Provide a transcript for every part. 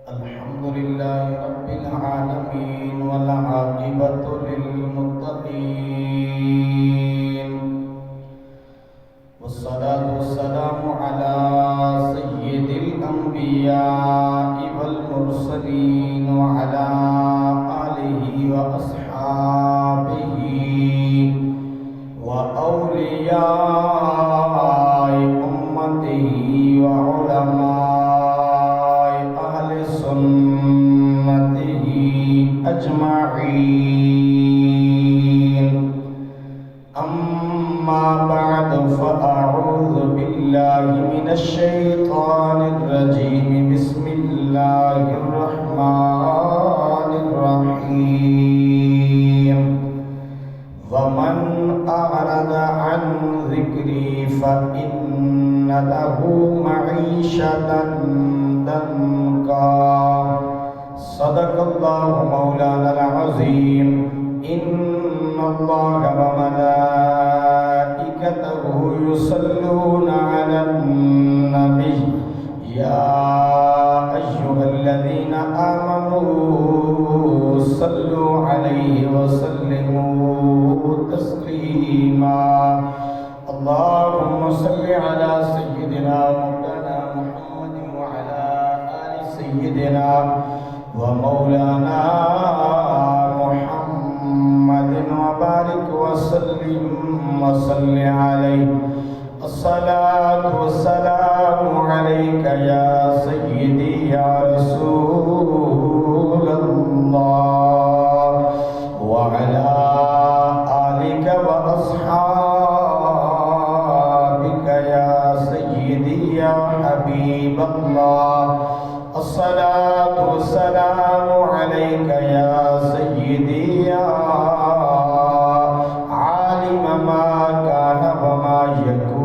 الحمد لله رب العالمين والعاقبة للمتقين والصلاة والسلام على سيد الأنبياء والمرسلين وعلى آله وأصحابه وأولياء أمته وعلماء أهل سنته أجمعين أما بعد فأعوذ بالله من الشيطان الرجيم بسم الله الرحمن الرحيم ومن أعرض عن ذكري فإن له معيشة ضنكا صدق الله مولانا العظيم إن الله وملائكته يصلون على النبي يا أيها الذين آمنوا صلوا عليه وسلموا تسليما اللهم صل على سيدنا مولانا محمد وعلى آل سيدنا ومولانا محمد وبارك وسلم وصل عليه الصلاة والسلام عليك يا سيدي يا رسول الله وعلى آلك وأصحابك يا سيدي يا حبيب الله الصلاة والسلام عليك يا سيدي يا عالم ما كان وما يكون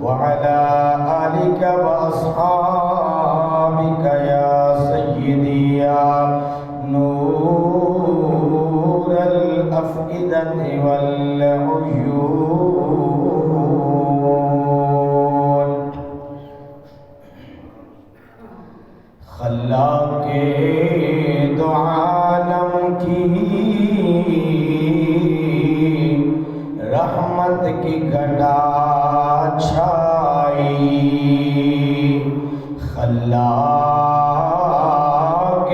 وعلى آلك وأصحابك يا سيدي يا نور الأفئدة والعيون خلاق دو عالم کی رحمت کی گھٹا چھائی خلاق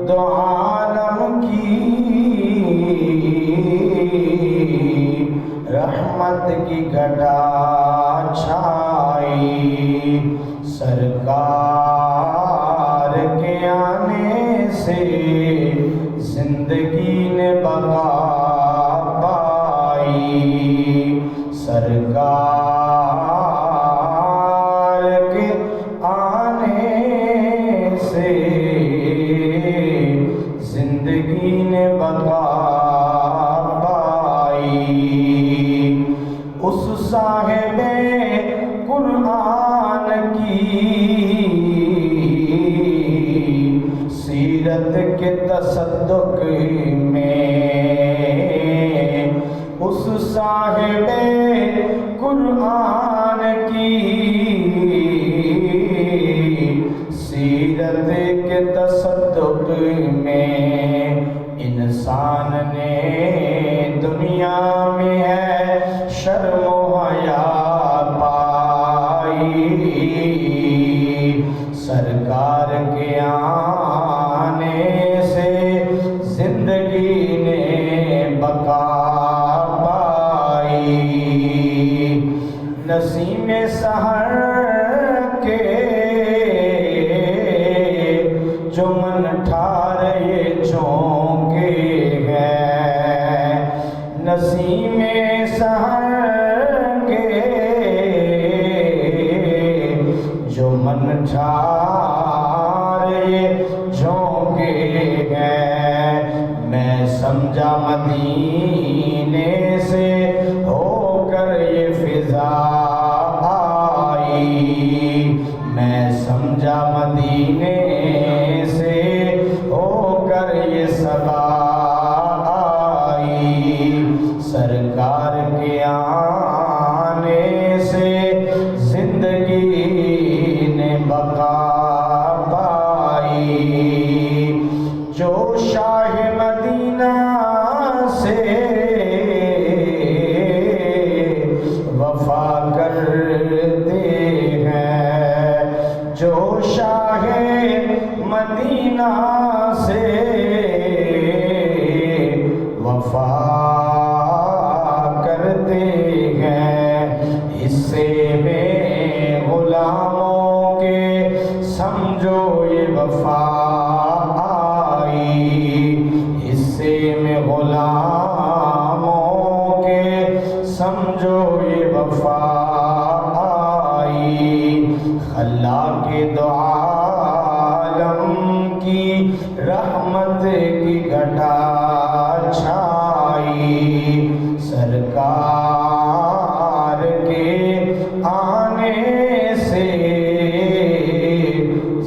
دو عالم کی رحمت کی گھٹا چھائی سرکار کے آنے سے زندگی نے بقا پائی سرکار کے آنے سے زندگی نے بقا پائی اس صاحب قرآن کی سیرت کے تصدق میں اس صاحب قرآن کی سیرت کے تصدق میں انسان نے دنیا میں ہے شرم و حیا پائی سرکار کے آنے سے زندگی نے بقا پائی نسیم سحر کے جو من ٹھار یہ چونکے ہیں نسیم سحر کے جو من ٹھار یہ چونکے ہیں میں سمجھا مدینے سے ہو کر یہ فضا آئی میں سمجھا مدینے سے ہو کر یہ صدا آئی سرکار کے آنے سے کرتے ہیں جو شاہ مدینہ سے وفا کرتے ہیں، حصے میں غلاموں کے سمجھو یہ وفا آئی، حصے میں غلاموں کے سمجھو یہ وفا آئی، خلاق دو عالم کی رحمت کی گھٹا چھائی، سرکار کے آنے سے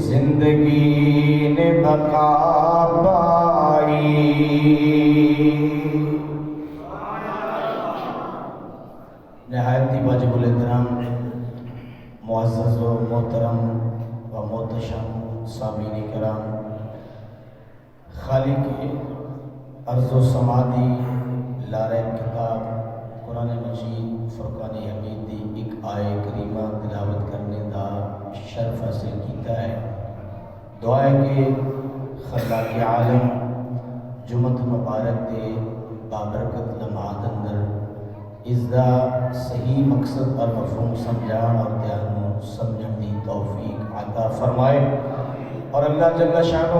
زندگی نے بقا پائی۔ نہایت ہی واجب الاحترام معزز و محترم و محتشم سامعین کرام، خالق ارض و سماعی لارے کتاب قرآن مجید فرقان حمید دی ایک آئے کریمہ تلاوت کرنے دا شرف حاصل کیتا ہے۔ دعا ہے کہ خلاق عالم جمعت مبارک دے بابرکت لمحات اندر اس دا صحیح مقصد اور مفہوم سمجھان اور دھیانوں سمجھن دی توفیق عطا فرمائے، اور اللہ جل شانہ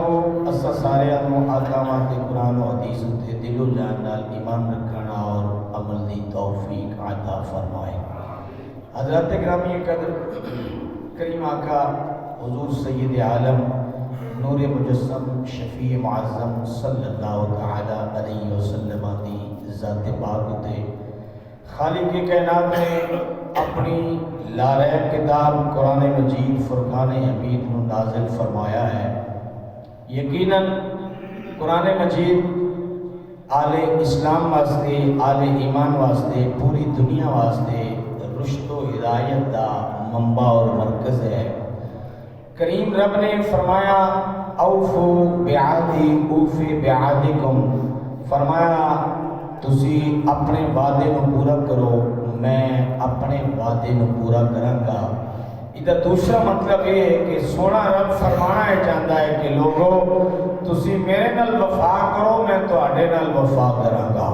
اسا سارے انو احکامات قرآن و حدیث تے دل و جان نال ایمان رکھنا اور عمل دی توفیق عطا فرمائے۔ حضرات گرامی قدر، کریم آقا حضور سید عالم نور مجسم شفیع معظم صلی اللہ تعالی علیہ وسلم دی ذات پاک تے خالق کائنات نے اپنی لاریب کتاب قرآن مجید فرقان حمید کو نازل فرمایا ہے۔ یقیناً قرآن مجید آل اسلام واسطے، آل ایمان واسطے، پوری دنیا واسطے رشد و ہدایت دا منبع اور مرکز ہے۔ کریم رب نے فرمایا اوفو بعہدی اوفی بعہدکم، فرمایا تسی اپنے وعدے نو پورا کرو، میں اپنے وعدے نو پورا کراں گا۔ ادھر دوسرا مطلب یہ ہے کہ سونا رب فرمانا ہے چاہتا ہے کہ لوگو تسی میرے نال وفا کرو، میں تواڈے نال وفا کراں گا۔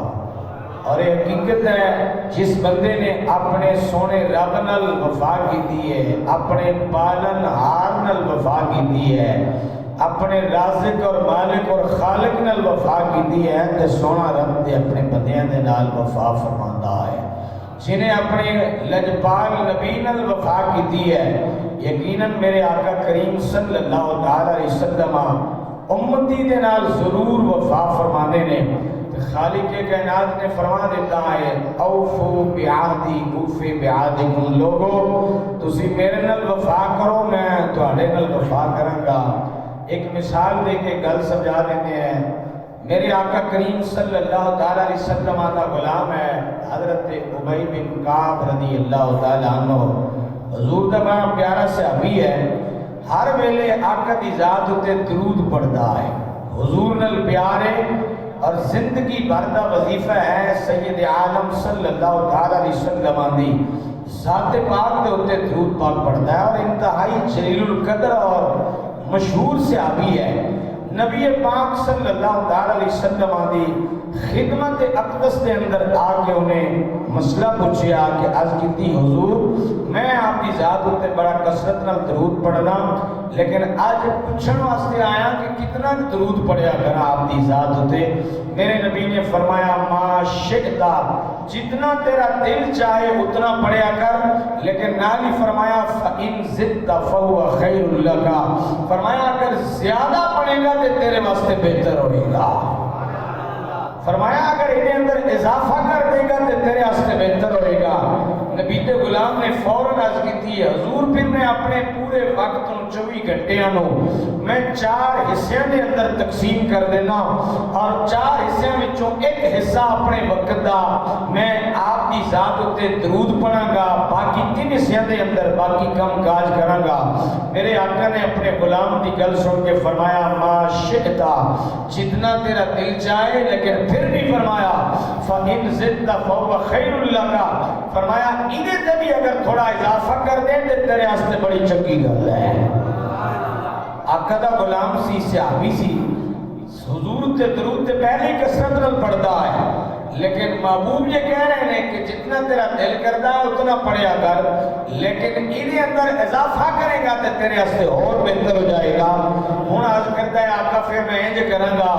اور یہ حقیقت ہے جس بندے نے اپنے سونے رب نال وفا کی ہے، اپنے پالن ہار نال وفا کی ہے، اپنے رازق اور مالک اور خالق نال وفا کی ہے، تے سونا رب تے اپنے بندیاں دے نال وفا فرماندا ہے۔ جنہیں اپنے لجپال نبی نال وفا کی ہے، یقیناً میرے آقا کریم صلی اللہ علیہ وسلم امتی دے نال ضرور وفا فرمانے نے۔ خالق کائنات نے فرما دیتا ہے اوفو بعہدی اوفی بعہدکم، لوگو تسی میرے نال وفا کرو، میں تواڈے نال وفا کراں گا۔ ایک مثال دے کے گل سمجھا دیتے ہیں۔ میرے آقا کریم صلی اللہ تعالیٰ علیہ وسلم کا غلام ہے حضرت ابی بن کعب رضی اللہ تعالیٰ عنہ، حضور دا بڑا پیارا صحابی ہے، ہر ویلے آقا دی ذات تے درود پڑھدا ہے، حضور نال پیارے، اور زندگی بھر دا وظیفہ ہے سید عالم صلی اللہ تعالیٰ علیہ وسلم دی ذات پاک دے تے درود پاک پڑھدا ہے، اور انتہائی جلیل القدر اور مشہور صحابی ہے۔ نبی پاک صلی اللہ علیہ وسلم دی خدمت اقدس دے اندر آ کے انہیں مسئلہ پوچھیا کہ آج کتنی حضور میں آپ کی ذات تے بڑا کثرت نال درود پڑھنا، لیکن آج پوچھن واسطے آیا کہ کتنا درود پڑھیا کرا آپ کی ذات تے۔ میرے نبی نے فرمایا ما شئتا، جتنا تیرا دل چاہے اتنا پڑھیا کر، لیکن نال ہی فرمایا فَإِن زِدْتَ فَهُوَ خَيْرٌ لَكَ، فرمایا اگر زیادہ پڑھے گا تو تیرے واسطے بہتر ہوئے گا، فرمایا اگر انہیں اندر اضافہ کر دے گا تو تیرے واسطے بہتر ہوئے گا۔ نبی تے غلام نے فوراً عرض کی تھی حضور پھر میں اپنے پورے وقت 24 گھنٹیاں نو میں 4 حصے دے اندر تقسیم کر دینا، اور 4 حصے وچوں ایک حصہ اپنے وقت دا میں آپ دی ذات تے درود پڑھاں گا، باقی 3 حصے دے اندر باقی کم کاج کراں گا۔ میرے آقا نے اپنے غلام دی گل سن کے فرمایا ما شئتا، جتنا تیرا دل چاہے، لیکن پھر بھی فرمایا فَإِن زِدْتَ فَهُوَ خَيْرٌ لَكَ، فرمایا انہیں تے بھی اگر تھوڑا اضافہ کر دیں تو تیرے واسطے بڑی چنگی گل ہے۔ آقا دا غلام سی، صحابی سی، حضور تے درود تے پہلے کثرت نال پڑھدا ہے، لیکن محبوب یہ کہہ رہے ہیں کہ جتنا تیرا دل کردا ہے اتنا پڑھیا کر، لیکن انہیں اندر اضافہ کرے گا تو تیرے واسطے اور بہتر ہو جائے گا۔ ہن عرض کرتا ہے آقا پھر میں انج کراں گا،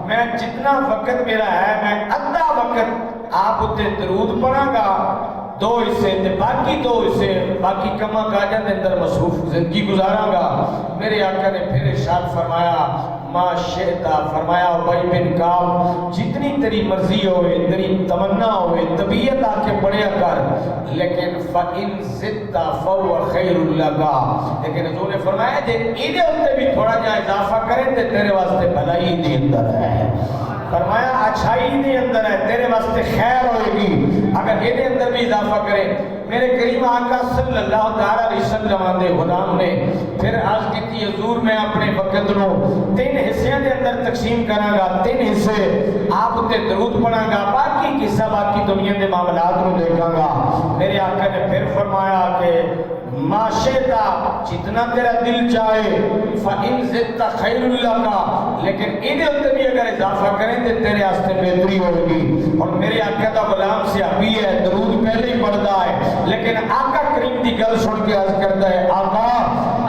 میں جتنا وقت میرا ہے میں ادھا وقت آپ تے درود پڑھاں گا، 2 حصے تے باقی 2 حصے باقی کما کاجاں دے اندر مصروف زندگی گزاراں گا۔ میرے آقا نے پھر ارشاد فرمایا ما شئتا، فرمایا ابی بن کعب جتنی تیری مرضی ہوئے، تیری تمنا ہوئے، طبیعت آ کے پڑھیا کر، لیکن فَإِن زِدْتَ فَهُوَ خَيْرٌ لَكَ، لیکن حضور نے فرمایا جے ایدے اندر بھی تھوڑا جا اضافہ کریں تو تیرے واسطے بھلائی دے اندر ہے، فرمایا اچھائی دے اندر ہے، تیرے واسطے خیر ہوئے گی اگر یہ دے اندر بھی اضافہ کرے۔ میرے کریم آقا صلی اللہ علیہ وسلم دے غلام نے پھر عرض کی حضور میں اپنے وقت نو 3 حصے دے اندر تقسیم کراں گا، 3 حصے آپ تے درود پڑھاں گا، باقی قصہ باقی دنیا دے معاملات نو دیکھاں گا۔ میرے آقا نے پھر فرمایا کہ ما شئتا جتنا تیرا دل چاہے، فَإِن زِدْتَ خَيْرٌ لَكَ، لیکن انہیں اندر بھی اگر اضافہ کریں تو تیرے واسطے بہتری ہوگی۔ اور میرے آقا کا غلام صحابی ہے، درود پہلے ہی پڑھتا ہے، لیکن آقا کریم دی گل سن کے عرض کرتا ہے آقا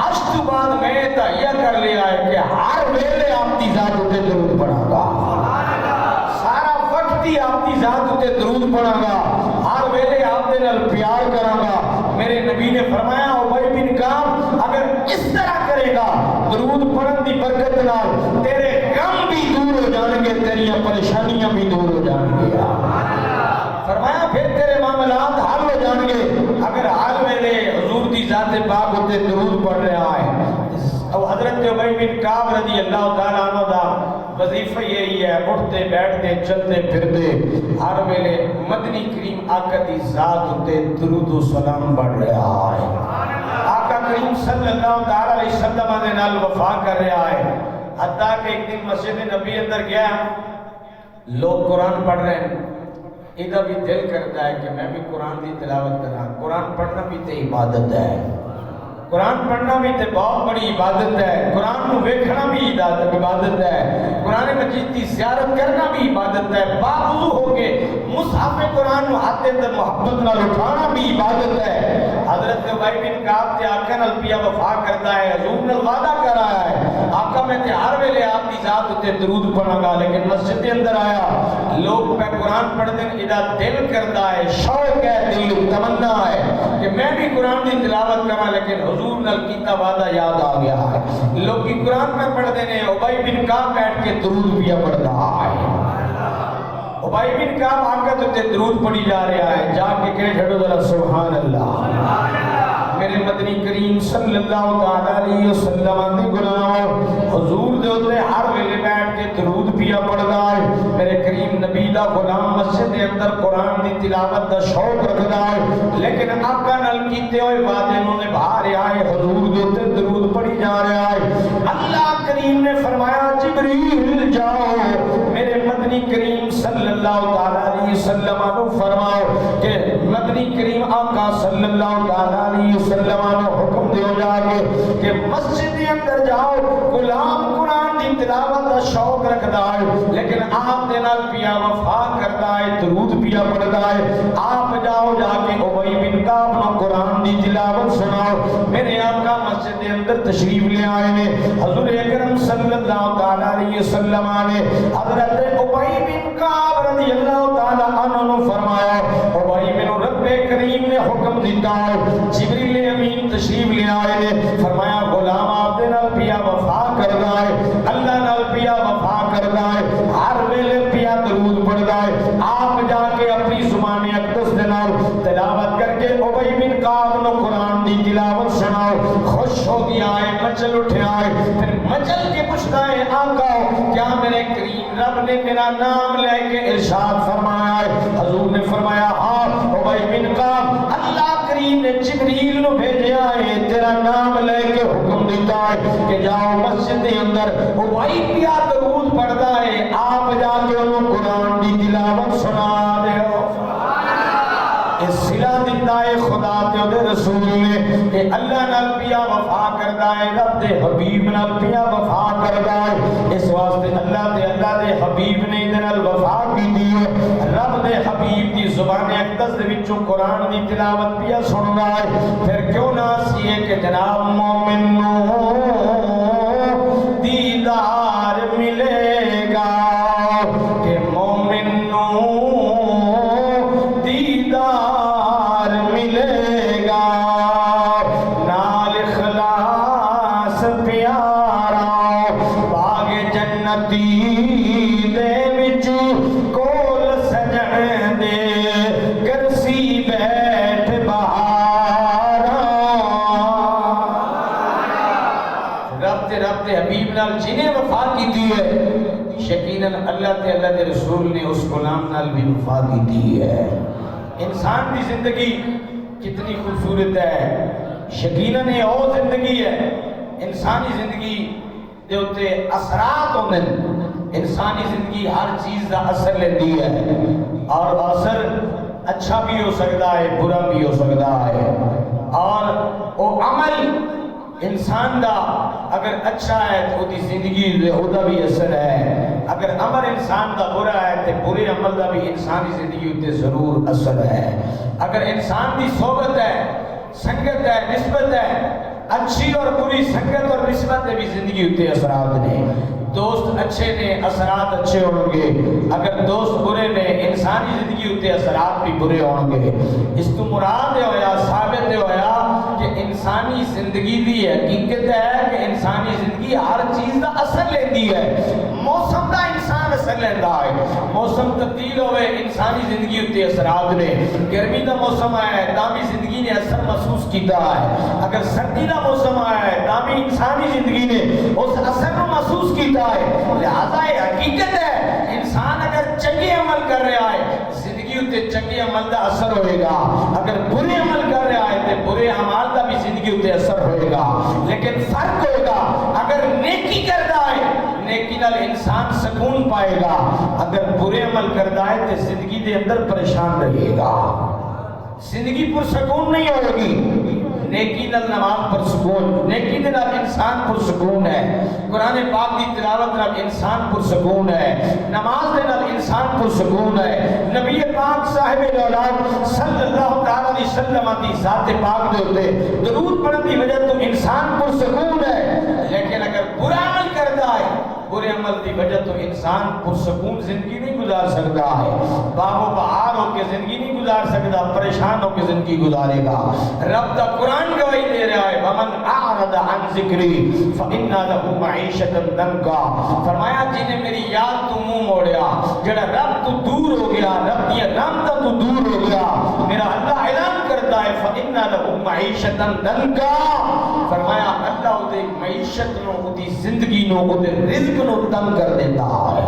اج تو بعد میں تہیا کر لیا ہے کہ ہر ویلے آپ دی ذات تے درود پڑھاں گا، سارا وقت ہی آپ دی ذات تے درود پڑھاں گا، ہر ویلے آپ دے نال پیار کراں گا۔ میرے نبی نے فرمایا ابی بن کعب اگر اس طرح کرے گا درود پڑھن دی برکت نال تیرے غم بھی دور ہو جان گے، تیریاں پریشانیاں بھی دور ہو جان گے، فرمایا پھر تیرے معاملات حل ہو جان گے اگر حال ویلے حضور دی ذات پاک ہوتے درود پڑھ رہا ہے۔ اب حضرت ابی بن کعب رضی اللہ تعالیٰ عنہ دا وظیفہ یہی ہے، اٹھتے بیٹھتے چلتے پھرتے ہر ویلے مدنی کریم آقا دی ذات ہوتے درود و سلام پڑھ رہا ہے، آقا کریم صلی اللہ علیہ وسلم نے نال وفا کر رہا ہے۔ حتیٰ کہ ایک دن مسجد نبی اندر گیا، لوگ قرآن پڑھ رہے ہیں، ادھر بھی دل کرتا ہے کہ میں بھی قرآن دی تلاوت کراں۔ قرآن پڑھنا بھی تے عبادت ہے، قرآن پڑھنا بھی تے بہت بڑی عبادت ہے، قرآن کو ویکھنا بھی عبادت ہے، قرآن مجید کی زیارت کرنا بھی عبادت ہے، باوضو ہو کے مصحف قرآن کو ہاتھ دے اندر محبت نال اٹھانا بھی عبادت ہے۔ حضرت ابی بن کعب تے آقا نال پیا وفا کرتا ہے، حضور نال وعدہ کر رہا ہے آقا میں تے ہر ویلے آپ کی ذات تے درود پڑھاں گا، لیکن مسجد کے اندر آیا لوگ پہ قرآن پڑھ دیں، ادا دل کرتا ہے، شوق ہے، دل تمنا ہے کہ میں بھی قرآن کی تلاوت کراں، لیکن حضور نال کیتا وعدہ یاد آ گیا ہے۔ لوگ کی قرآن میں پڑھ دینے، ابی بن کعب بیٹھ کے درود بھی پڑھ رہا ہے، ابی بن کعب آقا تے درود پڑھی جا رہا ہے، جا کے کہہ چھڑو ذرا سبحان اللہ۔ میرے مدنی کریم صلی اللہ علیہ وسلم نے غلام حضور دے ہوتے ہر ویلے بیٹھ کے درود پیا پڑھدا ہے۔ میرے کریم نبی دا غلام مسجد دے اندر قرآن دی تلاوت دا شوق رکھدا ہے، لیکن آقا نال کیتے ہوئے وعدے نوں نبھا رہا ہے، حضور دے ہوتے درود پڑھی جا رہا ہے۔ اللہ کریم نے فرمایا جبریل جاؤ میرے مدنی کریم صلی اللہ علیہ وسلم کو فرماؤ کہ مدنی کریم آقا صلی اللہ علیہ وسلم نے حکم دیو جا کہ مسجد کے اندر جاؤ، غلام قرآن دی تلاوت دا شوق رکھدا ہے، لیکن آپ دے نال پیا وفا کردا ہے، درود پیا پڑھدا ہے۔ آپ جاؤ جا کے ابی بن کعب نو قرآن دی تلاوت سناؤ۔ میرے آقا مسجد کے اندر تشریف لے آئے نے، حضور اکرم صلی اللہ علیہ وسلم نے حضرت ابی بن کعب رضی اللہ تعالی عنہ نے فرمایا ابی بن رب کریم نے حکم دیتا ہے، جبریل امین تشریف لے آئے نے، فرمایا غلام آپ دے نال پیا وفا کردا ہے، اللہ نال پیا وفا کردا ہے، ہر ویلے پیا درود پڑھدا ہے۔ آپ جا کے اپنی زبان اقدس دے نال تلاوت کر کے ابی بن کعب نو قرآن دی تلاوت سناؤ۔ خوش ہو گیا ہے، مچل اٹھیا ہے، پھر مچل کے پوچھتا ہے آقا کیا میرے کریم رب نے میرا نام لے کے ارشاد فرمایا ہے؟ حضور نے فرمایا ہاں ابی بن کعب اللہ کریم نے جبریل نو بھیجا ہے، تیرا نام لے کے حکم دیتا ہے کہ جاؤ مسجد کے اندر ابی پیا درود پڑھدا ہے، آپ جا کے انہوں قرآن دی تلاوت سنا دے ہو۔ اے صلہ دتا ہے خدا تے او دے رسول نے کہ اللہ نال پیا وفا کردا ہے رب دے حبیب نال پیا وفا کردا ہے اس واسطے اللہ دے حبیب نے دے نال وفا کیتی ہے رب دے حبیب دی زبان اقدس دے وچوں قرآن دی تلاوت پیا سننا ہے پھر کیوں نہ سی کہ جناب مومن نو دیدار ملے گا کہ مومن نو دیدار ملے گا نال اخلاص پیارا باغ جنتی دے وچ کول سجن دے کرسی بیٹھ بہارا رب تے حبیب نال جنہیں وفا کی ہے یقیناً اللہ دے رسول نے اس غلام نال بھی وفا کی ہے انسان کی زندگی کتنی خوبصورت ہے یقیناً یہ وہ زندگی ہے انسانی زندگی دے اتے اثرات ہوندے انسانی زندگی ہر چیز دا اثر لیندی ہے اور اثر اچھا بھی ہو سکتا ہے برا بھی ہو سکتا ہے اور وہ عمل انسان دا اگر اچھا ہے تو دی زندگی دے ہوتا بھی اثر ہے اگر عمل انسان دا برا ہے تو برے عمل دا بھی انسانی زندگی ہوتے ضرور اثر ہے اگر انسان دی صحبت ہے سنگت ہے نسبت ہے اچھی اور بری سنگت اور نسبت بھی زندگی ہوتے اثرات نے دوست اچھے نے اثرات اچھے ہوں گے اگر دوست برے نے انسانی زندگی ہوتے اثرات بھی برے ہوں گے اس تو مراد ہویا ثابت ہویا کہ انسانی زندگی دی حقیقت ہے کہ انسانی زندگی ہر چیز دا اثر لیندی ہے موسم دا انسان اثر لیندہ ہے موسم تبدیل ہوئے انسانی زندگی ہوتے اثرات نے گرمی دا موسم آیا ہے تامی زندگی نے اثر محسوس کیتا ہے اگر سردی دا موسم آیا ہے تامی انسانی زندگی نے اس اثر کو محسوس کیتا ہے لہذا یہ حقیقت ہے انسان اگر چنگے عمل کر رہا ہے زندگی ہوتے چنگے عمل دا اثر ہوئے گا اگر برے عمل کر رہا ہے تو برے عمل دا بھی زندگی ہوتے اثر ہوئے گا لیکن فرق ہوگا اگر نیکی کرتا ہے نیکی نال انسان سکون پائے گا اگر برے عمل کرتا ہے تو زندگی دے اندر پریشان رہے گا زندگی پر سکون نہیں ہوگی نیکی نال نماز پر سکون نیکی دے نال انسان پر سکون ہے قرآن پاک دی تلاوت نال انسان پر سکون ہے نماز دے نال انسان پر سکون ہے نبی پاک صاحب اولاد صلی اللہ تعالی علیہ وسلم دی ذات پاک دے ہوتے درود پڑھنے کی وجہ تو انسان پر سکون ہے لیکن اگر برا عمل کرتا ہے برے عمل دی وجہ تو انسان پرسکون زندگی نہیں گزار سکتا ہے باغ و بہار ہو کے زندگی نہیں گزار سکتا پریشان ہو کے زندگی گزارے گا رب دا قرآن گواہی دے رہا ہے وَمَنْ أَعْرَضَ عَنْ ذِكْرِي فَإِنَّا لَهُ مَعِيشَةً ضَنْكَا فرمایا جنہیں میری یاد تو منہ موڑیا جڑا رب تو دور ہو گیا رب دی رحمت تو دور ہو گیا میرا اللہ اعلان کرتا ہے فَإِنَّا لَهُ مَعِيشَةً ضَنْكَا فرمایا اللہ دے معیشت نو دی زندگی نو دے رزق نو تنگ کر دیتا ہے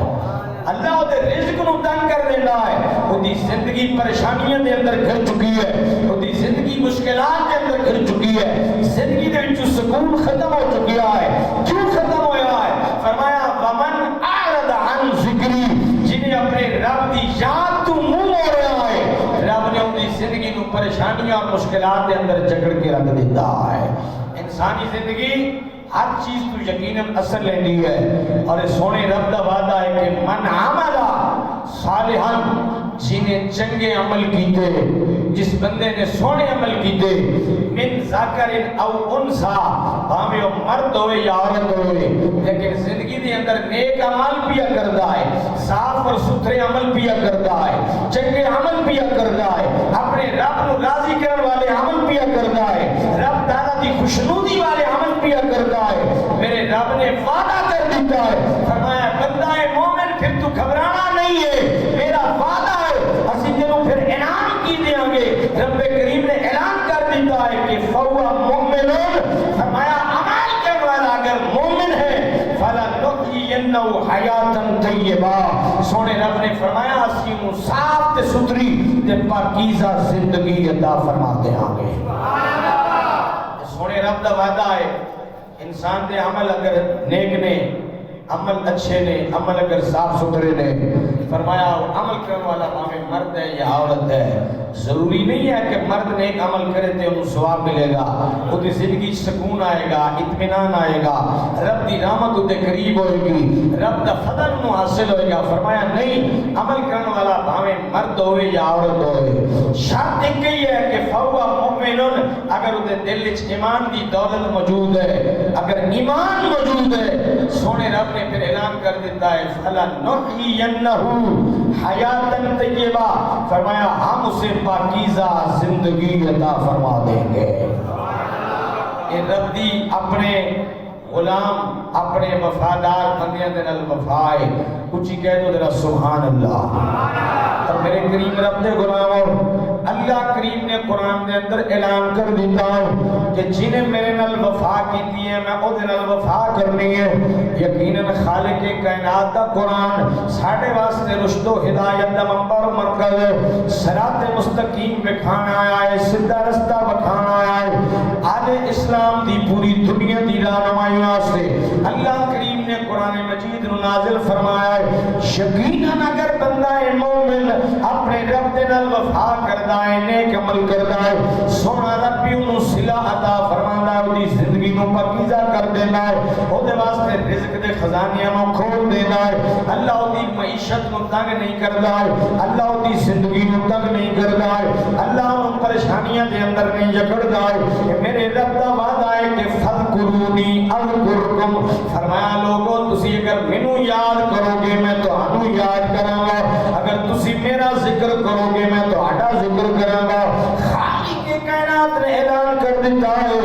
اللہ دے رزق نو تنگ کر دیتا ہے وہ دی زندگی پریشانیاں دے اندر گھر چکی ہے وہ دی زندگی مشکلات دے اندر گھر چکی ہے زندگی دے وچوں سکون ختم ہو چکیا ہے کیوں ختم ہویا ہے فرمایا ومن اعرض عن ذکری جنہیں اپنے رب دی یاد تو منہ موڑا ہے رب نے ان دی زندگی نو پریشانیاں اور مشکلات دے اندر جکڑ کے رکھ دیتا ہے انسانی زندگی ہر چیز تو یقیناً اثر لینی ہے اور سونے رب دا وعدہ ہے کہ من عملہ صالحاً جنہیں چنگے عمل کیتے جس بندے نے سونے عمل کیتے من ذکر او انسا ہمیں وہ مرد ہوئے یا عورت ہوئے لیکن زندگی دے اندر نیک عمل پیا کرتا ہے صاف اور ستھرے عمل پیا کرتا ہے چنگے عمل پیا کرتا ہے اپنے رب کو راضی کرنے والے عمل پیا کرتا ہے رب تعالیٰ دی خوشنودی والے عمل پیا کرتا ہے میرے رب نے وعدہ کر دیتا ہے فرمایا بندہ مومن پھر تو گھبرانا نہیں ہے میرا وعدہ ہے اسی دنوں پھر انعام کی دیں گے رب کریم نے اعلان کر دیتا ہے کہ فَوَّا مُؤْمِنٌ فرمایا عمل کرنے والا اگر مومن ہے فَلَنُحْيِيَنَّهُ حَيَاتًا طَيِّبَةً سونے رب نے فرمایا اسی کو صاف تے ستھری تے پاکیزہ زندگی عطا فرما دیں گے سونے رب دا وعدہ ہے انسان دے عمل اگر نیک نے عمل اچھے نے عمل اگر صاف ستھرے نے فرمایا عمل کرنے والا ہمیں مرد ہے یا عورت ہے ضروری نہیں ہے کہ مرد نیک عمل کرے تے انہوں ثواب ملے گا، وہ زندگی سکون آئے گا، اطمینان آئے گا، رب دی رحمت اُتے قریب ہوئے گی، رب دا فضل انہوں حاصل ہوئے گا۔ فرمایا نہیں، عمل کرنے والا بھاویں مرد ہوئے یا عورت ہوئے، شرط ایک ہی ہے کہ فَهُوَ مُؤْمِنٌ، اگر اُتے دل وچ ایمان دی دولت موجود ہے، اگر ایمان موجود ہے، سونے رب نے پھر اعلان کر دیتا ہے فَلَنُحْيِيَنَّهُ حَيَاتًا طَيِّبَةً، فرمایا ہم اسے پاکیزہ زندگی عطا فرما دیں گے۔ یہ رب دی اپنے غلام اپنے وفادار بندیاں دے نال وفائے، کچھ ہی کہہ دو ذرا سبحان اللہ۔ اور میرے کریم رب دے غلاموں، اللہ کریم نے قرآن دے اندر اعلان کر دیتا ہوں کہ جنہیں میرے نال وفا کیتی ہے میں او دے نال وفا کرنی ہے۔ یقیناً خالق کائنات دا قرآن ساڑھے واسطے رشد و ہدایت دا منبر و مرکز، صراط مستقیم بکھانا آیا ہے، سدھا رستہ بکھانا آیا ہے، آل اسلام دی پوری دنیا دی رہنمائی واسطے اللہ کریم نے قرآن مجید نو نازل فرمایا ہے۔ یقیناً اگر بندہ مومن اپنے رب دے نال وفا کردا ہے، نیک عمل کردا ہے، سونا رب بھی انہوں صلہ عطا فرماندا ہے، اودی زندگی نو پاکیزہ کر دینا ہے، اودے واسطے رزق دے خزانیاں نو کھول دینا ہے، اللہ اودی معیشت نو تنگ نہیں کردا ہے، اللہ اودی زندگی نو تنگ نہیں کردا ہے، اللہ انہوں پریشانیاں دے اندر نہیں جکڑدا ہے۔ میرے رب دا وعدہ ہے کہ فَذْكُرُونِي اذکرکم، فرمایا لوگوں تسی اگر مینوں یاد کرو گے میں تہانوں یاد کراں گا، اگر تسی میرا ذکر کرو گے میں تہاڈا ذکر کراں گا۔ خالق کائنات نے اعلان کر دیتا ہے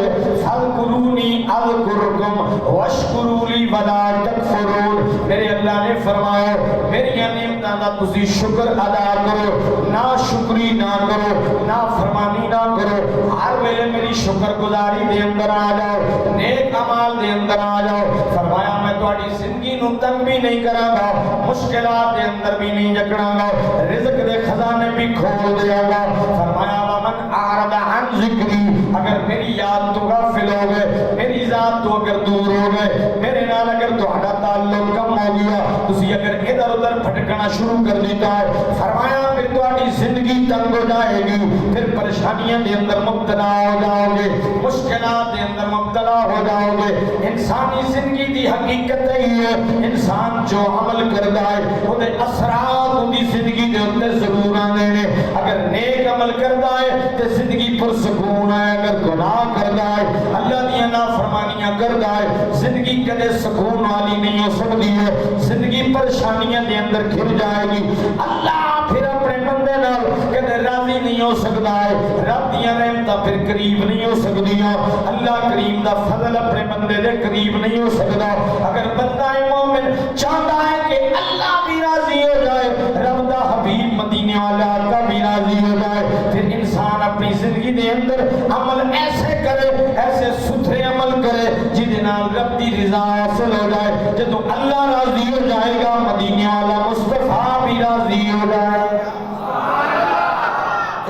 فَذْكُرُونِي اذکرکم وَاشْكُرُوا لِي وَلَا تَکْفُرُونَ، میرے اللہ نے فرمایا میری نعمتاں دا تسی شکر ادا کرو، نا شکری نہ کرو، نا فرمانی نہ کرو، ہر ویلے میری شکر گزاری دے اندر آ جاؤ، نیک اعمال دے اندر آ جاؤ۔ فرمایا میں تہاڈی زندگی نو تنگ بھی نہیں کراں گا، مشکلات دے اندر بھی نہیں جکڑاں گا، رزق دے خزانے بھی کھول دیاں گا۔ فرمایا ومن اعرض عن ذکری، اگر میری یاد تو غافل ہو گئے، میری ذات تو اگر دور ہو گئے، میرے نال اگر تہاڈا تعلق کم ہو گیا، تسی اگر ادھر ادھر بھٹکنا شروع کر دیتا ہے، فرمایا پھر تہاڈی زندگی تنگ ہو جائے گی، پھر پریشانیاں دے اندر مبتلا ہو جاؤ گے، مشکلات دے اندر مبتلا ہو جاؤ گے۔ انسانی زندگی دی حقیقت ہی ہے انسان جو عمل کردا ہے وہ دے اثرات ان دی زندگی دے اندر ضرور آنے نے۔ اگر نیک عمل کردا ہے تے زندگی پر سکون ہے، اگر گناہ کردا ہے اللہ دی نافرمانیاں کردا ہے زندگی کدے سکون والی نہیں ہو سکتی ہے، زندگی پریشانیاں دے اندر گھر جائے گی۔ اللہ پھر اپنے بندے نال کدے راضی نہیں ہو سکتا ہے، رب دیاں رحمتاں پھر قریب نہیں ہو سکدیاں، اللہ کریم دا فضل اپنے بندے دے قریب نہیں ہو سکتا۔ اگر بندہ مومن چاہتا ہے کہ اللہ بھی راضی ہو جائے، رب دا حبیب مدینے والا آقا بھی راضی ہو جائے، پھر انسان اپنی زندگی دے اندر عمل ایسے کرے، ایسے ستھرے عمل کرے جہدے نال رب دی رضا حاصل ہو جائے۔ جدو اللہ راضی ہو جائے گا مدینے والا مصطفیٰ بھی راضی ہو جائے گا۔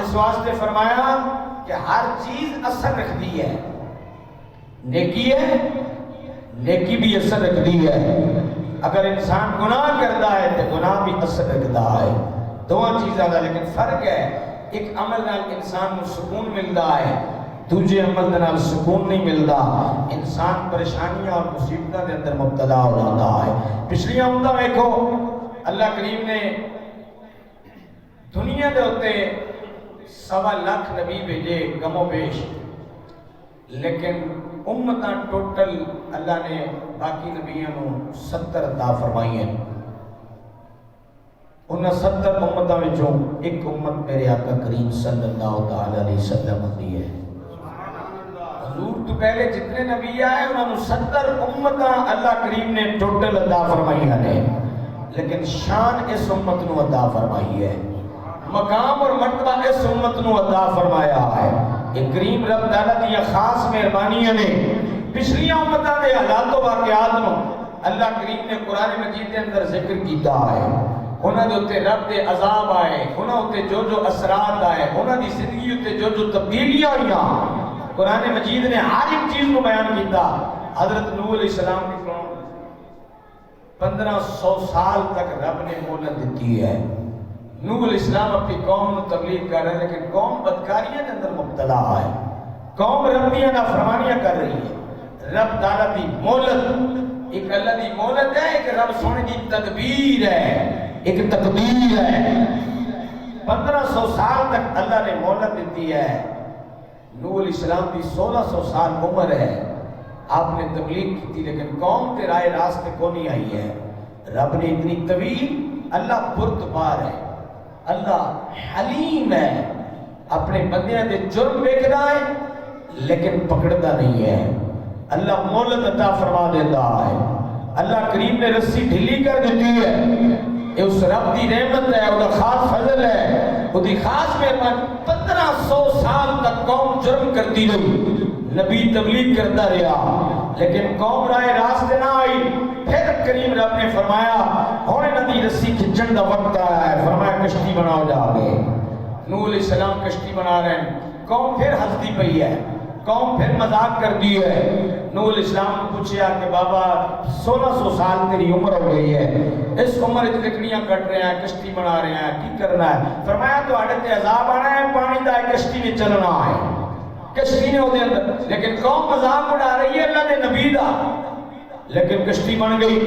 اس واسطے فرمایا کہ ہر چیز اثر رکھتی ہے، نیکی ہے نیکی بھی اثر رکھتی ہے، اگر انسان گناہ کرتا ہے تو گناہ بھی اثر رکھتا ہے، دونوں چیزاں دا لیکن فرق ہے، ایک عمل نال انسان کو سکون ملتا ہے، دوجے عمل نال سکون نہیں ملتا، انسان پریشانیاں اور مصیبتوں کے اندر مبتلا ہو جاتا ہے۔ پچھلی امتہ دیکھو اللہ کریم نے دنیا دے ہوتے 1.25 لاکھ نبی بھیجے کم و بیش، لیکن امتاں ٹوٹل اللہ نے باقی نبیوں کو 70 عطا فرمائی ہیں۔ انہاں 70 امتاں وچوں ایک امت میرے آقا کریم صلی اللہ علیہ وسلم دی ہے۔ حضور تو پہلے جتنے نبی آئے انہوں نے 70 امتاں اللہ کریم نے ٹوٹل عطا فرمائی ہیں، لیکن شان اس امت نو عطا فرمائی ہے، مقام اور مرتبہ اس امت نو عطا فرمایا ہے۔ یہ کریم رب تعالیٰ دی خاص مہربانیاں نے پچھلی امتاں دے حالات و واقعات نو اللہ کریم نے قرآن مجید کے اندر ذکر کیتا ہے، انہاں دے اوتے رب دے عذاب آئے، انہاں اوتے جو جو اثرات آئے، انہاں دی زندگی اوتے جو جو تبدیلیاں ہوئیاں، قرآن مجید نے ہر ایک چیز کو بیان کیتا۔ حضرت نوح علیہ السلام کی قوم 1500 سال تک رب نے مہلت دیتی ہے، نوح علیہ السلام اپنی قوم کو تبلیغ کر رہے ہیں، لیکن قوم بدکاریاں کے اندر مبتلا ہے، قوم رب دیاں نافرمانیاں کر رہی ہے۔ رب تعالیٰ دی مہلت، ایک اللہ دی مہلت ہے، ایک رب سونے دی تدبیر ہے، ایک تقدیر ہے۔ 1500 سال تک اللہ نے مہلت دیتی ہے۔ نوح علیہ السلام دی 1600 سال عمر ہے، آپ نے تبلیغ کی تھی لیکن قوم کے رائے راستے کو نہیں آئی ہے۔ رب نے اتنی طویل، اللہ بردبار ہے، اللہ حلیم ہے، اپنے بندیاں دے جرم دیکھنا ہے لیکن پکڑتا نہیں ہے، اللہ مہلت عطا فرما دیتا ہے۔ اللہ کریم نے رسی ڈھیلی کر دیتی ہے، یہ اس رب دی نعمت ہے، وہ خاص فضل ہے، وہ دی خاص مہربانی۔ 1500 سال تک قوم جرم کرتی رہی، نبی تبلیغ کرتا رہا لیکن قوم رائے راستے نہ آئی۔ پھر کریم رب نے فرمایا ہونے نہ دی رسی کھچن دا وقت آیا ہے، فرمایا کشتی بناؤ جا کے۔ نوح علیہ السلام کشتی بنا رہے ہیں، قوم پھر ہنستی پئی ہے، قوم پھر مذاق کر دی ہے۔ نوح علیہ السلام نے پوچھا کہ بابا 1600 سال تیری عمر ہو گئی ہے، اس عمر اتنی لکڑیاں کٹ رہے ہیں، کشتی بنا رہے ہیں، کی کرنا ہے؟ فرمایا تو آڑے تے عذاب آنا ہے، پانی دا ہے، کشتی میں چلنا ہے، کشتی نے ہوتے اندر، لیکن قوم مذاق اڑا رہی ہے اللہ نے نبی دا، لیکن کشتی بن گئی۔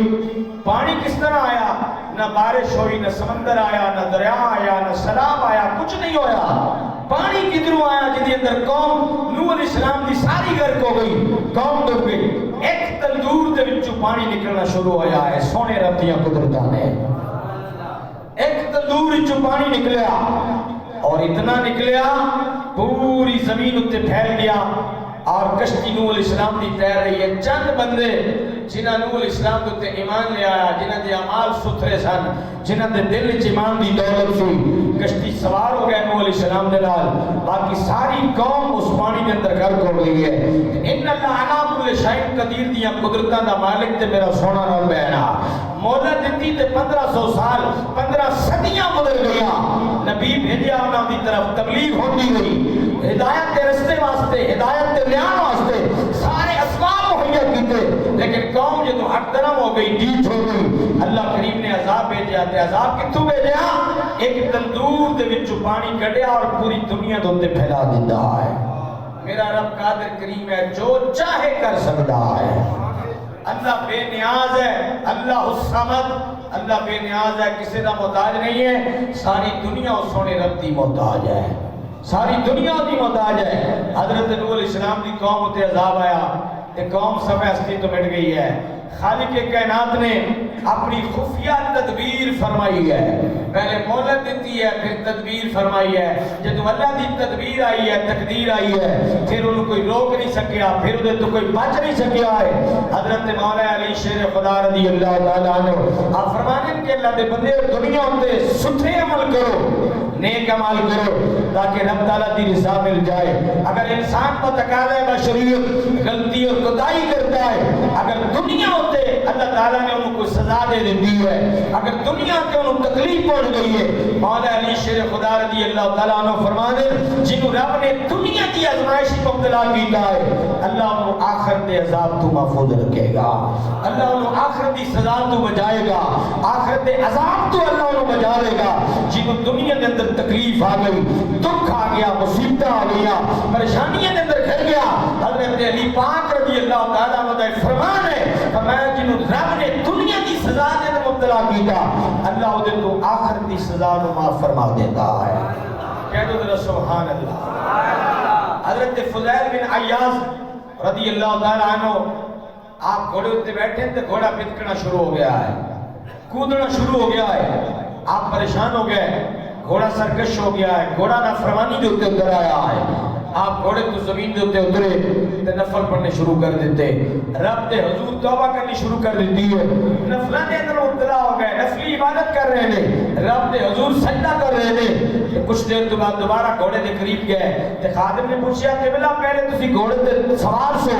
پانی کس طرح آیا؟ نہ بارش ہوئی، نہ سمندر آیا، نہ دریا آیا، نہ سیلاب آیا، کچھ نہیں ہویا۔ پانی کدھروں آیا؟ جدی اندر قوم نوح علیہ السلام دی ساری غرق ہو گئی، قوم ڈوب گئی۔ ایک تندور دے وچوں پانی نکلنا شروع ہویا ہے، سونے رب دیاں قدرتاں نے۔ ایک تندور وچوں پانی نکلیا اور اتنا نکلیا پوری زمین اتے پھیل گیا، اور کشتی نوح علیہ السلام دی تیر رہی ہے۔ چند بندے جنہاں نوح علیہ السلام کے تے ایمان لے آیا، جنہاں دے اعمال ستھرے سن، جنہاں دے دل وچ ایمان دی دولت سی، کشتی سوار ہو گئے نوح علیہ السلام دے نال، باقی ساری قوم اس پانی دے اندر غرق ہو گئی ہے۔ ان اللہ علی کل شیء قدیر دیاں قدرتاں دا مالک تے میرا سونا رب ہے نا۔ مہلت دیتی تے 1500 سال، 15 صدیاں گزر گیا، نبی بھیجیا انہاں دی طرف، تبلیغ ہوندی گئی، ہدایت کے رستے واسطے، ہدایت کے لیان واسطے سارے اسباب مہیا کیتے، لیکن قوم جدو ہر طرف ہو گئی، ڈیٹ ہو گئی، اللہ کریم نے عذاب بھیجا۔ تے عذاب کتوں بھیجا؟ ایک تندور دے وچوں پانی کڈیا اور پوری دنیا دے اوتے پھیلا دیندا ہے۔ میرا رب قادر کریم ہے، جو چاہے کر سکتا ہے۔ اللہ بے نیاز ہے، اللہ الصمد، اللہ بے نیاز ہے، کسی دا محتاج نہیں ہے، ساری دنیا اس سونے رب دی محتاج ہے، ساری دنیا دی محتاج ہے۔ حضرت نوح علیہ السلام دی قوم تے عذاب آیا، تے قوم سب ہستی تو مٹ گئی ہے۔ خالق کائنات نے اپنی خفیہ تدبیر فرمائی ہے، پہلے مہلت دیتی ہے، پھر تدبیر فرمائی ہے۔ جب اللہ دی تدبیر آئی ہے، تقدیر آئی ہے، پھر انہوں کوئی روک نہیں سکیا، پھر انہیں تو کوئی بچ نہیں سکیا ہے۔ حضرت مولا علی شیر خدا رضی اللہ تعالیٰ عنہ آپ فرمانے کہ اللہ دے بندے دنیا ہوتے ستھرے عمل کرو، نیک عمل کرو تاکہ رب تعالیٰ دی رضا مل جائے۔ اگر انسان کو تقاضۂ بشریت غلطی اور کوتاہی کرتا ہے، اگر دنیا ہوتے اللہ تعالیٰ نے انہوں کو سزا دے دیتی ہے، اگر دنیا کے انہوں تکلیف پہنچ گئی ہے، مولا علی شیر خدا رضی اللہ تعالیٰ عنہ فرمانے جنہوں رب نے دنیا کی آزمائشی کو مبتلا کیتا ہے، اللہ انہوں آخرت عذاب تو محفوظ رکھے گا، اللہ انہوں آخرت سزا تو بجائے گا، آخرت عذاب تو اللہ انہوں بجائے گا۔ جنہوں دنیا کے اندر تکلیف آ گئی، دکھ آ گیا، مصیبت آ گیا، پریشانیاں کے اندر گھر گیا، حضرت علی پاک رضی اللہ تعالیٰ عنہ کا فرمان ہے کہ میں جنہوں رب نے دنیا کی سزا کے اندر مبتلا کیتا، اللہ انہیں تو آخرت کی سزا کو معاف فرما دیتا ہے۔ کہہ دو ذرا سبحان اللہ۔ حضرت فضیل بن عیاض رضی اللہ تعالیٰ عنہ آپ گھوڑے اتے بیٹھے تھے، گھوڑا پتکنا شروع ہو گیا ہے، کودنا شروع ہو گیا ہے، آپ پریشان ہو گئے، گھوڑا سرکش ہو گیا ہے، گھوڑا نافرمانی دے اوپر اتر آیا ہے، آپ گھوڑے تو زمین دے اوپر اترے تے نفل پڑھنے شروع کر دیتے، رب دے حضور توبہ کرنی شروع کر دیتی ہے، نفلہ دے اندر مبتلا ہو گئے، نفلی عبادت کر رہے ہیں، رب دے حضور سجدہ کر رہے ہیں، کچھ دیر تو بعد دوبارہ گھوڑے دے قریب گئے تے خادم نے پوچھا کہ بلا پہلے تسی گھوڑے تے سوار سو،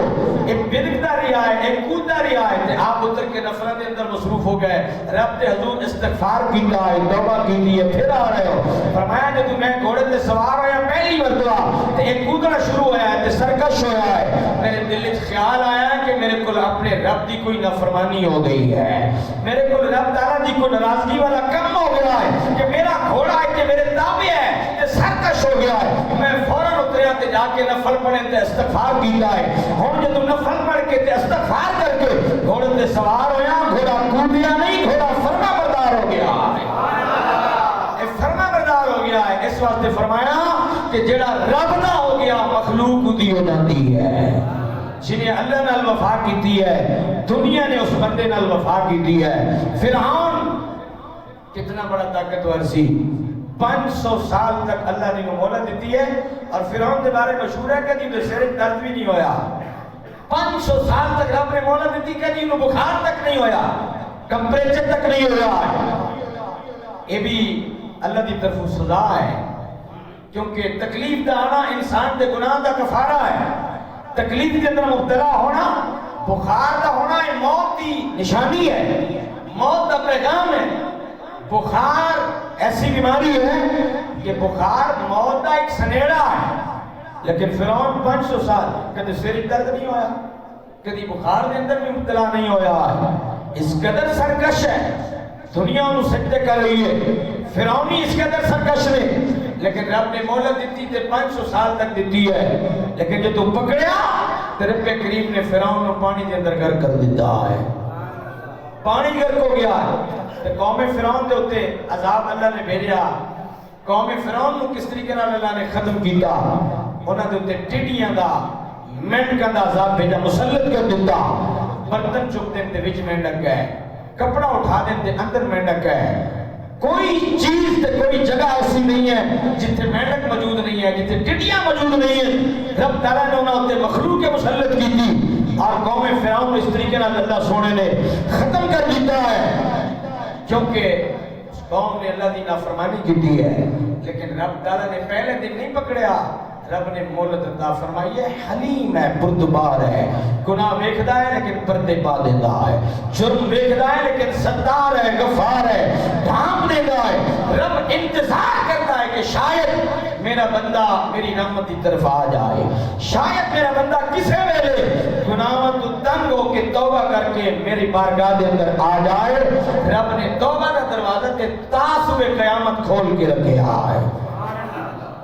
ایک بدکتا رہا ہے، ایک کودتا رہا ہے، تے آپ اتر کے نفلہ دے اندر مصروف ہو گئے، رب دے حضور استغفار کیتا ہے، توبہ کیتی ہے، پھر آ رہے ہو، فرمایا کہ میں گھوڑے تے سوار ہویا پہلی مرتبہ تے ایک کودنا شروع ہوا ہے تے سرکش ہوا ہے، میرے دل وچ خیال آیا کہ میرے کو کو اپنے رب دی کوئی نافرمانی ہو گئی ہے، میرے کو رب تعالیٰ دی کوئی ناراضگی والا کم ہو گیا ہے کہ میرا گھوڑا ہے کہ میرے تابع ہے کہ سرکش ہو گیا ہے، میں فوراً اتریا تے جا کے نفل پڑھے تے استغفار کیتا ہے۔ ہن جے تم نفل پڑھ کے تے استغفار کر کے گھوڑے تے سوار ہویا، گھوڑا کودیا نہیں، گھوڑا فرما بردار ہو گیا ہے، فرما بردار ہو گیا ہے۔ اس واسطے فرمایا کہ جڑا رب نہ ہو گیا مخلوق اودی ہو جاتی ہے۔ جنہیں اللہ نال وفا کیتی ہے دنیا نے اس بندے نال وفا کیتی ہے۔ فرعون کتنا بڑا طاقتور سی، 500 سال تک اللہ نے مہلت دیتی ہے، اور فرعون کے بارے مشہور ہے کہ جی سر درد بھی نہیں ہویا، 500 سال تک رب نے مہلت دیتی کہ جی بخار تک نہیں ہویا، ٹمپریچر تک نہیں ہویا۔ یہ بھی اللہ دی طرف سزا ہے، کیونکہ تکلیف دا آنا انسان دے گناہ دا کفارہ ہے۔ تکلیف کے اندر مبتلا ہونا، بخار دا ہونا ہے موت دی نشانی ہے، موت دا پیغام ہے۔ بخار ایسی بیماری ہے کہ بخار موت دا ایک سنیڑا ہے، لیکن فرعون 500 سال کدی سر درد نہیں ہویا، کدی بخار دے اندر بھی مبتلا نہیں ہویا، اس قدر سرکش ہے، دنیا انہوں سجدے کر رہی ہے، فرعونی اس قدر سرکش نے، لیکن رب نے مہلت دیتی تے 500 سال تک دیتی ہے، لیکن جو تو پکڑیا تے رب کریم نے فرعون کو پانی دے اندر گھر کر دیتا ہے، پانی گھر کو گیا تے قوم فرعون دے ہوتے عذاب اللہ نے بھیجا۔ قوم فرعون کو کس طریقے نال اللہ نے ختم کیتا، انہاں دے ہوتے ٹڈیاں دا مینڈکاں دا عذاب بھیجا، مسلط کر دیتا، برتن چک دین تے وچ مینڈک ہے، کپڑا اٹھا دین تے اندر مینڈک ہے، کوئی چیز تے کوئی جگہ ایسی نہیں ہے جتنے مینڈک موجود نہیں ہے، جتنے ٹڈیاں موجود نہیں ہیں۔ رب تعالیٰ نے انہوں نے مخلوق مسلط کی تھی، اور قوم فرعون اس طریقے نال اللہ سونے نے ختم کر دیتا ہے، کیونکہ قوم نے اللہ دی نافرمانی کی ہے۔ لیکن رب تعالیٰ نے پہلے دن نہیں پکڑیا، رب نے مہلت عطا فرمائی ہے، حلیم ہے، بردبار ہے، گناہ ویکھدا ہے لیکن پردے پا دیتا ہے، جرم ویکھدا ہے لیکن ستار ہے، غفار ہے، ڈھانپ دیتا ہے۔ رب انتظار کرتا ہے کہ شاید میرا بندہ میری رحمت کی طرف آ جائے، شاید میرا بندہ کسے ویلے گناہوں تو تنگ ہو کے توبہ کر کے میری بارگاہ دے اندر آ جائے۔ رب نے توبہ کا دروازہ تے تا صبح قیامت کھول کے رکھا ہے،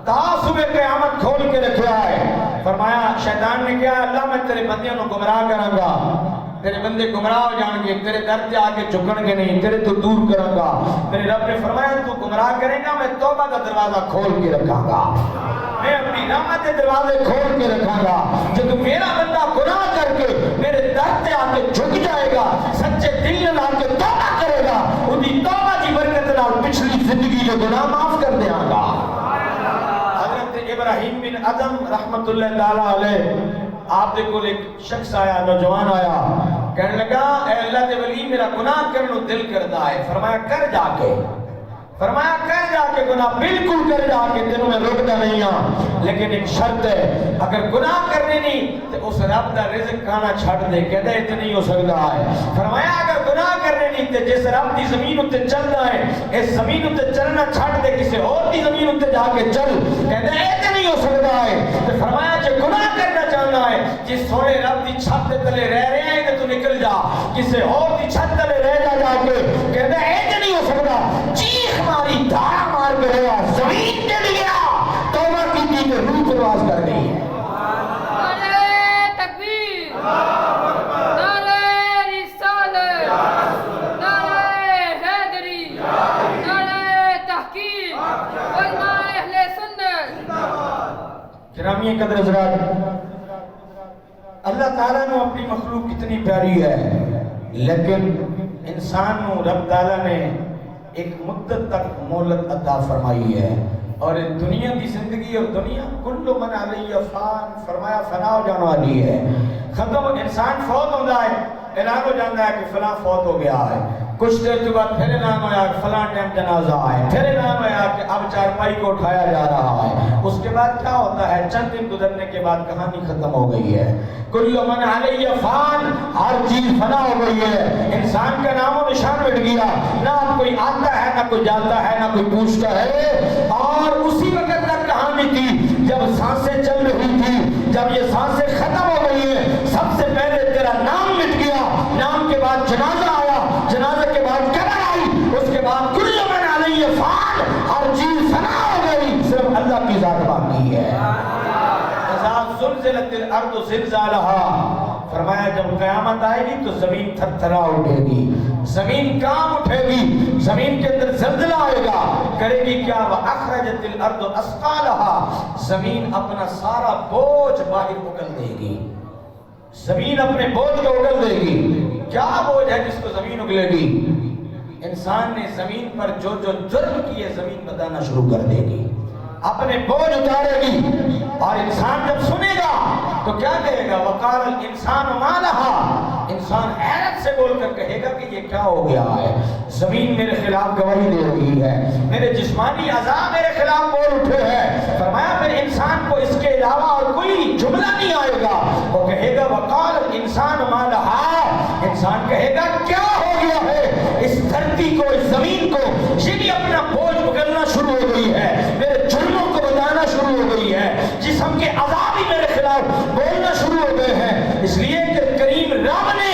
تا صبح قیامت کھول کے رکھا ہے۔ فرمایا شیطان نے کہا اللہ میں تیرے بندیوں کو گمراہ کروں گا، تیرے بندے گمراہ ہو جان گے، تیرے در تے آگے جھکن گے نہیں، تیرے تو دور کروں گا۔ میرے رب نے فرمایا تو گمراہ کرے گا، میں توبہ کا دروازہ کھول کے رکھاں گا، میں اپنی رحمت کے دروازے کھول کے رکھاں گا۔ جب میرا بندہ گناہ کر کے میرے در تے آگے جھک جائے گا، سچے دل نال آ کے توبہ کرے گا، اُنہی توبہ کی برکت نال پچھلی زندگی کے گناہ معاف کر دیاں گا۔ ابراہیم بن ادم رحمت اللہ تعالیٰ علیہ، آپ دے کول ایک شخص آیا، نوجوان آیا، کہنے لگا اے اللہ دے ولی میرا گناہ کرنو دل کردا ہے۔ فرمایا کر جا کے، فرمایا کر جا کے گناہ، بالکل کر جا کے، تینوں میں روکتا نہیں ہاں، لیکن ایک شرط ہے، اگر گناہ کرنے نہیں تو اس رب دا رزق کھانا چھڑ دے۔ کہتا ہے اتنا نہیں ہو سکتا ہے۔ فرمایا اگر گناہ کرنے نہیں تو جس رب دی زمین اتے چلتا ہے اس زمین اتے چلنا چھڑ دے، کسی اور دی زمین اتے جا کے چل۔ کہتا ہے اتنا نہیں ہو سکتا ہے۔ تو فرمایا جو گناہ کرنا چاہنا ہے، جس سونے رب دی چھت دے تلے رہ رہے ہیں تو نکل جا، کسی اور دی چھت تلے رہ جا کے۔ کہتا ہے اتنا نہیں ہو سکتا، چیخ ماری، دھارا مار کے رہا، زمین ٹل گیا، توبہ کی تھی کہ روح پرواز کر گئی ہے۔ گرامی قدر حضرات، اللہ تعالیٰ نے اپنی مخلوق کتنی پیاری ہے، لیکن انسان کو رب تعالیٰ نے ایک مدت تک مہلت عطا فرمائی ہے، اور دنیا کی زندگی اور دنیا کل من علیہ فان، فرمایا فنا ہو جانے والی ہے، ختم، انسان فوت ہوتا ہے، اعلان ہو جاتا ہے کہ فلاں فوت ہو گیا ہے، کچھ دیر کے بعد پھر اعلان ہوا کہ فلاں ٹائم جنازہ ہے، پھر اعلان ہوا کہ اب چارپائی کو اٹھایا جا رہا ہے۔ اس کے بعد کیا ہوتا ہے؟ چند دن گزرنے کے بعد کہانی ختم ہو گئی ہے، کل من علیہ فان، ہر چیز فنا ہو گئی ہے، انسان کا نام و نشان مٹ گیا، نہ اب کوئی آتا ہے، نہ کوئی جاتا ہے، نہ کوئی پوچھتا ہے۔ اور اسی وقت تک کہانی تھی جب سانسیں چل رہی تھی، جب یہ سانسیں ختم ہو گئی ہیں، سب سے پہلے تیرا نام مٹ الارض زلزالها، فرمایا جب قیامت آئے گی تو زمین تھر تھرا اٹھے گی، زمین کام اٹھے گی، زمین کے اندر زلزلہ آئے گا، کرے گی کیا؟ وَأَخْرَجَتِ الْأَرْضُ أَثْقَالَهَا، زمین اپنا سارا بوجھ باہر اگل دے گی، زمین اپنے بوجھ کو اگل دے گی۔ کیا بوجھ ہے جس کو زمین اگلے گی؟ انسان نے زمین پر جو جو جرم کیے زمین بتانا شروع کر دے گی، اپنے بوجھ اتارے گی، اور انسان جب سنے گا تو کیا کہے گا؟ وَقَالَ الْإِنسَانُ مَا لَهَا، انسان حیرت سے بول کر کہے گا کہ یہ کیا ہو گیا ہے، زمین میرے خلاف گواہی دے رہی ہے، میرے جسمانی اعضاء میرے خلاف بول اٹھے ہیں۔ فرمایا پھر انسان کو اس کے علاوہ اور کوئی جملہ نہیں آئے گا، وہ کہے گا وَقَالَ الْإِنسَانُ مَا لَهَا، انسان کہے گا کیا ہو گیا ہے اس دھرتی کو، اس زمین کو، یہ بھی اپنا بوجھ اگلنا شروع ہو گئی ہے، میرے جرموں کو بتانا شروع ہو گئی ہے، جسم کے اعضاء بھی میرے خلاف بولنا شروع ہو گئے ہیں۔ اس لیے کہ کریم رب نے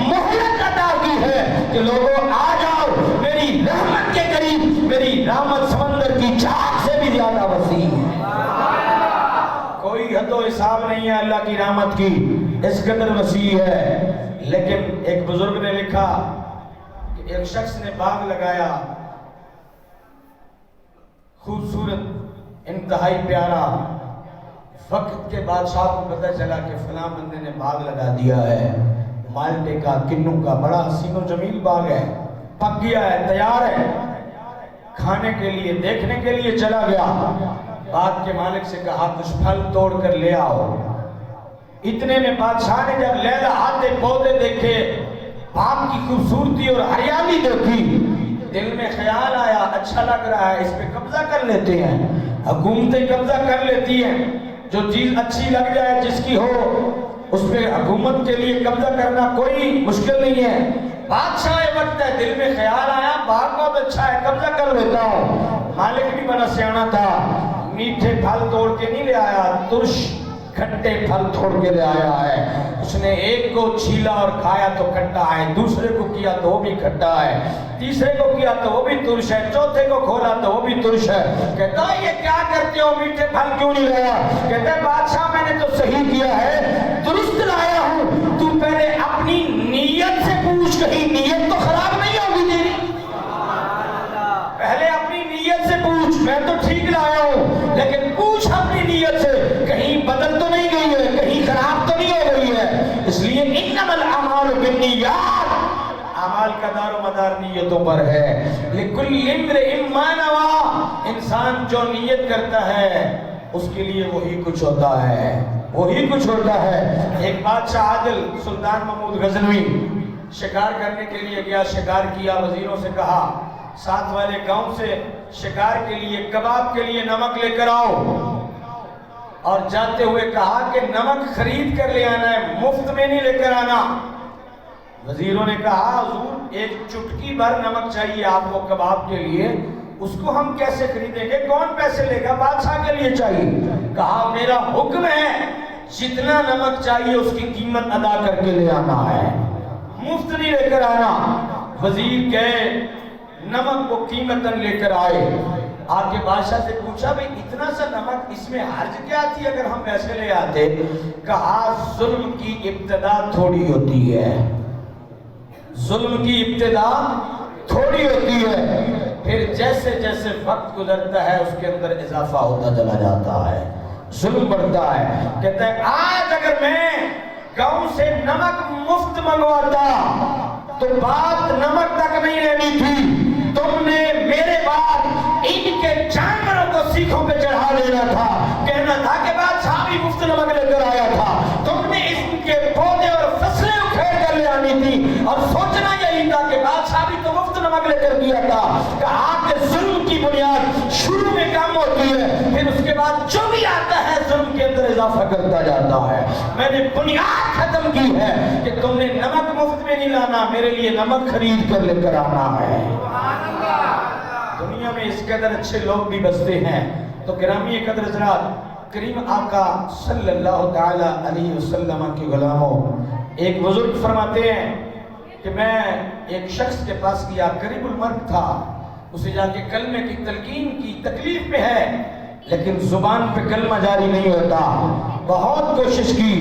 مہلت عطا کی ہے کہ لوگوں آ جاؤ میری رحمت کے قریب، میری رحمت سمندر کی چاک سے بھی زیادہ وسیع ہے، کوئی حد و حساب نہیں ہے اللہ کی رحمت کی، اس قدر وسیع ہے۔ لیکن ایک بزرگ نے لکھا کہ ایک شخص نے باغ لگایا، خوبصورت، انتہائی پیارا، وقت کے بادشاہ کو پتہ چلا کہ فلاں بندے نے باغ لگا دیا ہے، مالٹے کا، کنوں کا، بڑا حسین و جمیل باغ ہے، پک گیا ہے، تیار ہے، کھانے کے لیے، دیکھنے کے لیے چلا گیا، باغ کے مالک سے کہا کچھ پھل توڑ کر لے آؤ۔ اتنے میں بادشاہ نے جب لہلہاتے پودے دیکھے، باغ کی خوبصورتی اور ہریالی دیکھی، دل میں خیال آیا اچھا لگ رہا ہے، اس پہ قبضہ کر لیتے ہیں، حکومتیں قبضہ کر لیتی ہیں، جو چیز اچھی لگ جائے جس کی ہو اس پہ حکومت کے لیے قبضہ کرنا کوئی مشکل نہیں ہے۔ بادشاہ وقت ہے، دل میں خیال آیا باغ بہت اچھا ہے، قبضہ کر لیتا ہوں۔ مالک بھی بڑا سیانا تھا، میٹھے پھل توڑ کے نہیں لے آیا، ترش کھٹے پھل توڑ کے لے آیا ہے۔ اس نے ایک کو چھیلا اور کھایا تو کھٹا ہے، دوسرے کو کیا تو وہ بھی کھٹا ہے، تیسرے کو کیا تو وہ بھی ترش ہے، چوتھے کو کھولا تو وہ بھی ترش ہے۔ کہتا ہے یہ کیا کرتے ہو، میٹھے پھل کیوں نہیں لایا؟ کہتا ہے بادشاہ میں نے تو صحیح کیا ہے، درست لایا ہوں، تو پہلے اپنی نیت سے پوچھ، کہیں نیت تو خراب نہیں ہوگی تیری، پہلے اپنی نیت سے پوچھ، میں تو ٹھیک لایا ہوں لیکن پوچھ اپنی نیت سے، کہیں بدل تو نہیں گئی ہے، کہیں خراب تو نہیں ہو گئی ہے۔ اس لیے انما الاعمال بالنیات، اعمال کا دار و مدار نیتوں پر ہے۔ لکل امرئ ما نوى، انسان جو نیت کرتا ہے اس کے لیے وہی کچھ ہوتا ہے، وہی کچھ ہوتا ہے۔ ایک بادشاہ عادل سلطان محمود غزنوی شکار کرنے کے لیے گیا، شکار کیا، وزیروں سے کہا ساتھ والے گاؤں سے شکار کے لیے، کباب کے لیے نمک لے کر آؤ، اور جاتے ہوئے کہا کہ نمک خرید کر لے آنا ہے، مفت میں نہیں لے کر آنا۔ وزیروں نے کہا حضور ایک چٹکی بھر نمک چاہیے آپ کو کباب کے لیے، اس کو ہم کیسے خریدیں گے، کون پیسے لے گا، بادشاہ کے لیے چاہیے۔ کہا میرا حکم ہے جتنا نمک چاہیے اس کی قیمت ادا کر کے لے آنا ہے، مفت نہیں لے کر آنا۔ وزیر گئے، نمک کو قیمتاً لے کر آئے، آ کے بادشاہ سے پوچھا بھئی اتنا سا نمک، اس میں حرج کیا تھی اگر ہم پیسے لے آتے؟ کہا ظلم کی ابتدا تھوڑی ہوتی ہے، ظلم کی ابتدا تھوڑی ہوتی ہے، پھر جیسے جیسے وقت گزرتا ہے اس کے اندر اضافہ ہوتا چلا جاتا ہے، ظلم بڑھتا ہے۔ کہتا ہے آج اگر میں گاؤں سے نمک مفت منگواتا تو بات نمک تک نہیں رہنی تھی، تم نے میرے بعد ان کے جانوروں کو سیخوں پہ چڑھا دینا تھا، کہنا تھا کہ بادشاہ بھی مفت نمک لے کر آیا تھا، تم نے ان کے پودے اور فصلیں اکھیڑ کر لے آنی تھی، اور سوچنا یہی تھا کہ بادشاہ بھی تو مفت نمک لے کر دیا تھا۔ کہا کہ ظلم کی بنیاد شروع میں کم ہوتی ہے، پھر اس کے بعد جو بھی آتا ہے ظلم کے اندر اضافہ کرتا جاتا ہے۔ میں نے بنیاد ختم کی ہے کہ تم نے نمک مفت میں نہیں لانا، میرے لیے نمک خرید کر لے کر آنا ہے۔ دنیا میں اس قدر اچھے لوگ بھی بستے ہیں تو گرامی قدر حضرات، کریم آقا صلی اللہ تعالی علیہ وسلم کے غلاموں، ایک بزرگ فرماتے ہیں کہ میں ایک شخص کے پاس گیا، قریب المرگ تھا، اسے جا کے کلمے کی تلقین کی، تکلیف میں ہے، لیکن زبان پہ کلمہ جاری نہیں ہوتا. بہت کوشش کی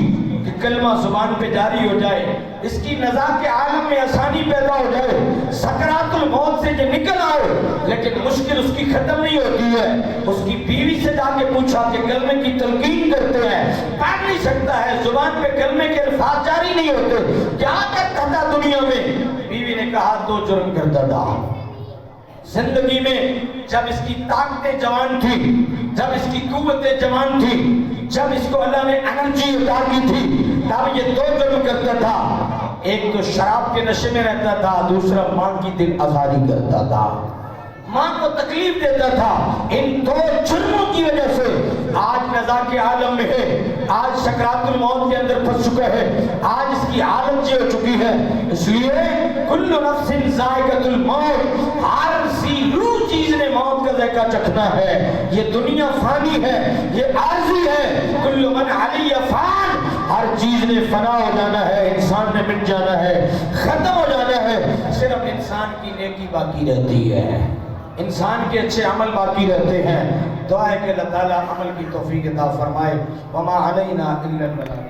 کہ کلمہ زبان پہ جاری ہو جائے، اس کی نزا کے عالم میں آسانی پیدا ہو جائے، سکرات الموت سے یہ نکل آئے، لیکن مشکل اس کی ختم نہیں ہوتی ہے. اس کی بیوی سے جا کے پوچھا کہ کلمے کی تلقین کرتے ہیں، پڑھ نہیں سکتا ہے، زبان پہ کلمے کے الفاظ جاری نہیں ہوتے، کیا کرتا تھا دنیا میں؟ بیوی نے کہا 2 جرم کرتا تھا زندگی میں. جب اس کی طاقتیں جوان تھی، جب اس کی قوتیں جوان تھی، جب اس کو اللہ نے انرجی عطا کی تھی، تب یہ 2 جرم کرتا تھا. ایک تو شراب کے نشے میں رہتا تھا، دوسرا ماں کی دل آزاری کرتا تھا، ماں کو تکلیف دیتا تھا. ان 2 جرموں کی وجہ سے آج نزا کے عالم میں ہے، آج سکرات الموت کے اندر پھنس چکا ہے، آج اس کی حالت یہ ہو چکی ہے. اس لیے کل نفس ذائقۃ الموت، ہر سی روح چیز نے موت کا ذائقہ چکھنا ہے. یہ دنیا فانی ہے، یہ عارضی ہے. کل من علیہ فان، ہر چیز نے فنا ہو جانا ہے، انسان نے مٹ جانا ہے، ختم ہو جانا ہے. صرف انسان کی نیکی باقی رہتی ہے، انسان کے اچھے عمل باقی رہتے ہیں. دعا ہے کہ اللہ تعالیٰ عمل کی توفیق عطا فرمائے. وما علینا الا البلاغ.